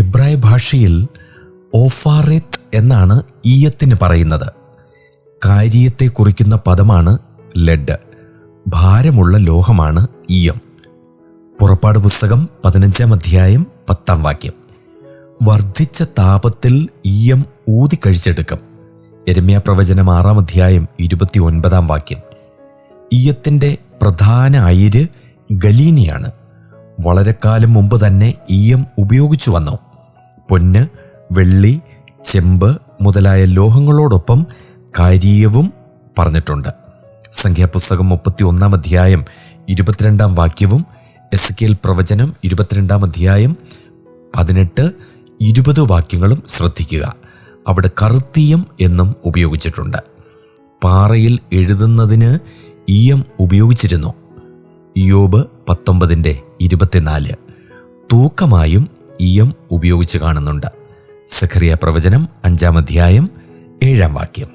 ഇബ്രായ ഭാഷയിൽ ഓഫാറേത്ത് എന്നാണ് ഈയത്തിന് പറയുന്നത്. കാര്യത്തെ കുറിക്കുന്ന പദമാണ് ലെഡ്. ഭാരമുള്ള ലോഹമാണ് ഈയം. പുറപ്പാട് പുസ്തകം 15-ാം അധ്യായം 10-ാം വാക്യം. വർദ്ധിച്ച താപത്തിൽ ഈയം ഊതിക്കഴിച്ചെടുക്കും. യെരമ്യാ പ്രവചനം 6-ാം അധ്യായം 29-ാം വാക്യം. ഈയത്തിൻ്റെ പ്രധാന അയിര് ഗലീനിയാണ്. വളരെ കാലം മുമ്പ് തന്നെ ഈയം ഉപയോഗിച്ചു വന്നു. പൊന്ന്, വെള്ളി, ചെമ്പ് മുതലായ ലോഹങ്ങളോടൊപ്പം കാരീയവും പറഞ്ഞിട്ടുണ്ട്. സംഖ്യാപുസ്തകം 31-ാം അധ്യായം 22-ാം വാക്യവും എസെക്കിയേൽ പ്രവചനം 22-ാം അധ്യായം 18-20 വാക്യങ്ങളും ശ്രദ്ധിക്കുക. അവിടെ കറുത്തീയം എന്നും ഉപയോഗിച്ചിട്ടുണ്ട്. പാറയിൽ എഴുതുന്നതിന് ഈയം ഉപയോഗിച്ചിരുന്നു. ഇയ്യോബ് 19-24. തൂക്കമായും ഈയം ഉപയോഗിച്ച് കാണുന്നുണ്ട്. സഖറിയ പ്രവചനം 5-ാം അധ്യായം 7-ാം വാക്യം.